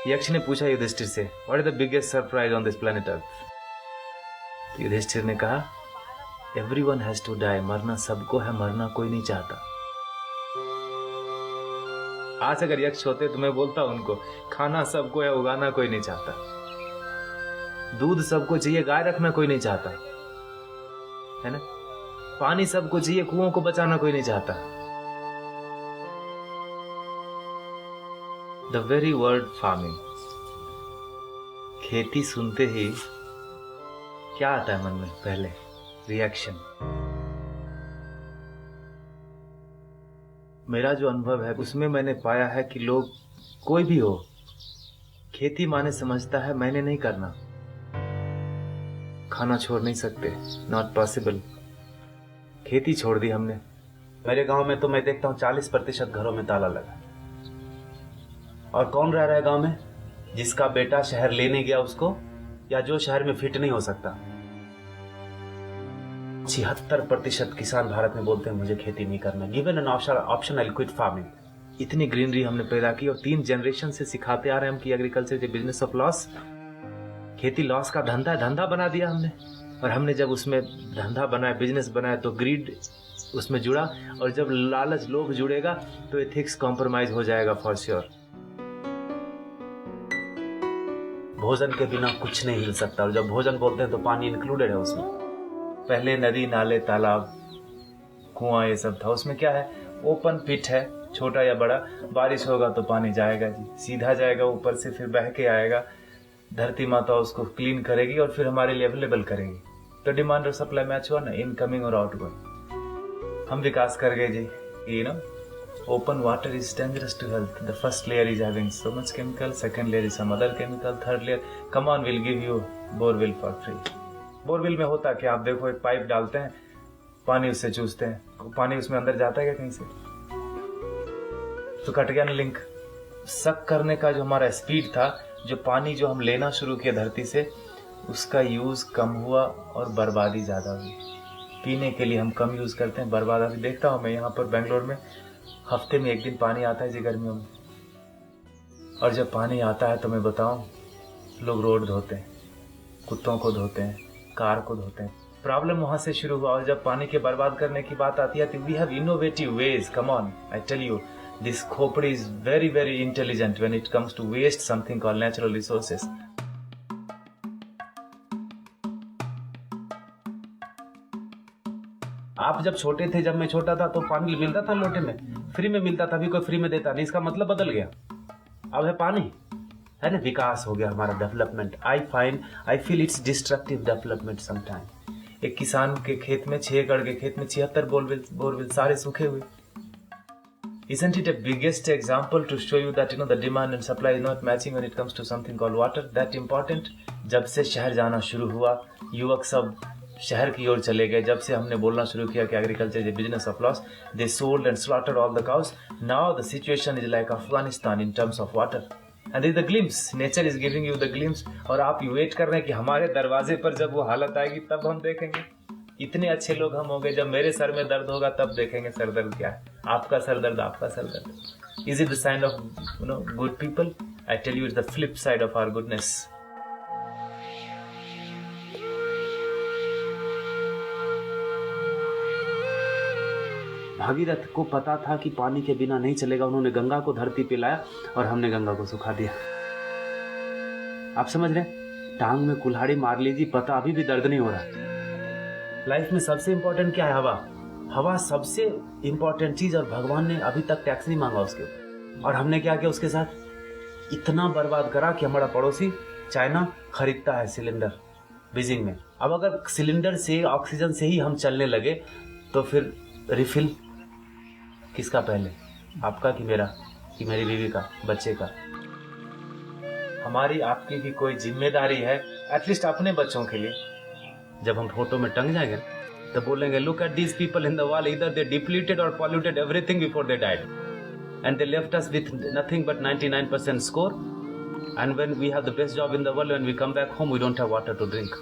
यक्ष ने पूछा युधिष्ठिर से, what is the biggest surprise on this planet earth? Yudhishthir ने कहा, एवरीवन हैज टू डाई, मरना सबको है, मरना कोई नहीं चाहता। आज अगर यक्ष होते तो मैं बोलता उनको, खाना सबको है, उगाना कोई नहीं चाहता। दूध सबको चाहिए, गाय रखना कोई नहीं चाहता, है ना। पानी सबको चाहिए, कुओं को बचाना कोई नहीं चाहता। द वेरी वर्ड फार्मिंग, खेती सुनते ही क्या आता है मन में? पहले रिएक्शन। मेरा जो अनुभव है उसमें मैंने पाया है कि लोग, कोई भी हो, खेती माने समझता है मैंने नहीं करना, खाना छोड़ नहीं सकते, नॉट पॉसिबल। खेती छोड़ दी हमने। मेरे गांव में तो मैं देखता हूं 40% घरों में ताला लगा। और कौन रह रहा है गांव में? जिसका बेटा शहर लेने गया उसको, या जो शहर में फिट नहीं हो सकता। 76% किसान भारत में बोलते हैं मुझे खेती नहीं करना। Given an option I quit farming. इतनी ग्रीनरी हमने पैदा की और 3 जनरेशन से सिखाते आ रहे हैं हम कि agriculture is business of loss. खेती लॉस का धंधा बना दिया हमने। और हमने जब उसमें धंधा बनाया, बिजनेस बनाया, तो ग्रीड उसमें जुड़ा। और जब लालच, लोभ जुड़ेगा तो एथिक्स कॉम्प्रोमाइज हो जाएगा फॉर श्योर। भोजन के बिना कुछ नहीं हिल सकता। और जब भोजन बोलते हैं तो पानी इंक्लूडेड है उसमें। पहले नदी, नाले, तालाब, कुआं ये सब था। उसमें क्या है? ओपन पिट है, छोटा या बड़ा। बारिश होगा तो पानी जाएगा जी, सीधा जाएगा ऊपर से, फिर बह के आएगा। धरती माता उसको क्लीन करेगी और फिर हमारे लिए अवेलेबल करेगी। तो डिमांड और सप्लाई मैच हुआ ना, इनकमिंग और आउटगोइंग। हम विकास कर गए जी। You know, open water is dangerous to health. The first layer is having so much chemical, second layer is some other chemical, third layer, come on, we'll give you borewell for free. Borewell में होता क्या? आप देखो, एक pipe डालते हैं, पानी उससे चूसते हैं, पानी उसमें अंदर जाता है क्या कहीं से? तो कट गया ना लिंक। सक करने का जो हमारा स्पीड था, जो पानी जो हम लेना शुरू किया धरती से, उसका यूज कम हुआ और बर्बादी ज्यादा हुई। पीने के लिए हम कम यूज करते हैं, बर्बाद अभी देखता हूं मैं यहाँ पर बेंगलोर में, हफ्ते में 1 दिन पानी आता है जी गर्मियों में। और जब पानी आता है तो मैं बताऊं, लोग रोड धोते हैं, कुत्तों को धोते हैं, कार को धोते हैं। प्रॉब्लम वहां से शुरू हुआ। और जब पानी के बर्बाद करने की बात आती है तो we have innovative ways. Come on, I tell you, this खोपड़ी is very very intelligent when it comes to waste something called natural resources. आप जब छोटे थे, जब मैं छोटा था, तो पानी मिलता था लोटे में, फ्री में मिलता था। अभी कोई फ्री में देता नहीं, इसका मतलब बदल गया। अब है पानी, है ना। विकास हो गया हमारा, development. I feel it's destructive development sometime. एक किसान के खेत में, 6 एकड़ के खेत में 76 बोरवेल सारे सूखे हुए। Isn't it a biggest example to show you that the demand and supply is not matching when it comes to something called water? That important. जब से शहर जाना शुरू हुआ, युवक सब शहर की ओर चले गए। जब से हमने बोलना शुरू किया कि agriculture is a business of loss, they sold and slaughtered all the cows. Now the situation is like Afghanistan in terms of water. And is the glimpse, nature is giving you the glimpse. और आप wait कर रहे हैं कि हमारे दरवाजे पर जब वो हालत आएगी तब हम देखेंगे। इतने अच्छे लोग हम हो गए, जब मेरे सर में दर्द होगा तब देखेंगे सर दर्द क्या है। आपका सर दर्द, आपका सर दर्द। Is it the sign of good people? I tell you, it's the flip side of our goodness. Bhagirath को पता था कि पानी के बिना नहीं चलेगा। उन्होंने गंगा को धरती पे लाया और हमने गंगा को सुखा दिया। आप समझ रहे? टांग में कुल्हाड़ी मार लीजिए, पता अभी भी दर्द नहीं हो रहा। लाइफ में सबसे इंपॉर्टेंट क्या है? हवा। हवा सबसे इंपॉर्टेंट चीज, और भगवान ने अभी तक टैक्स नहीं मांगा उसके। और हमने क्या किया उसके साथ? इतना बर्बाद करा कि हमारा पड़ोसी चाइना खरीदता है सिलेंडर बीजिंग में। अब अगर सिलेंडर से, ऑक्सीजन से ही हम चलने लगे तो फिर रिफिल किसका पहले? आपका कि मेरा, कि मेरी बीवी का, बच्चे का? हमारी आपकी भी कोई जिम्मेदारी है, एटलीस्ट अपने बच्चों के लिए। जब हम फोटो में टंग जाएंगे तो बोलेंगे, look at these people in the wall, इधर दे डिप्लीटेड और polluted everything before they died and they left us with nothing but 99% score. And when we have the best job in the world, when we come back home we don't have water to drink.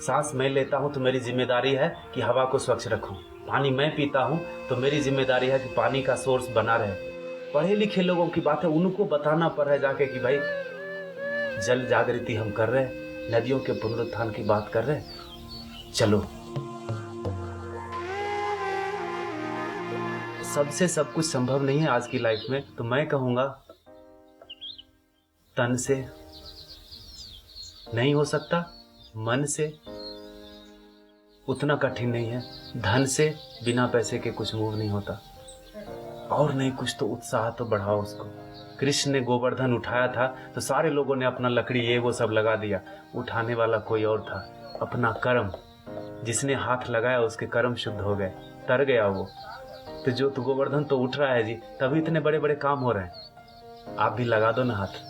सांस मैं लेता हूं तो मेरी जिम्मेदारी है कि हवा को स्वच्छ रखूं। पानी मैं पीता हूं तो मेरी जिम्मेदारी है कि पानी का सोर्स बना रहे। पढ़े लिखे लोगों की बात है, उनको बताना पड़ रहा है जाके कि भाई जल जागृति हम कर रहे हैं, नदियों के पुनरुत्थान की बात कर रहे हैं। चलो, सबसे सब कुछ संभव नहीं है आज की लाइफ में, तो मैं कहूंगा तन से नहीं हो सकता, मन से उतना कठिन नहीं है, धन से बिना पैसे के कुछ मूव नहीं होता, और नहीं कुछ तो उत्साह तो बढ़ाओ उसको। कृष्ण ने गोवर्धन उठाया था तो सारे लोगों ने अपना लकड़ी ये वो सब लगा दिया, उठाने वाला कोई और था। अपना कर्म, जिसने हाथ लगाया उसके कर्म शुद्ध हो गए, तर गया वो। तो जो तो गोवर्धन तो उठ रहा है जी, तभी इतने बड़े बड़े काम हो रहे हैं। आप भी लगा दो ना हाथ।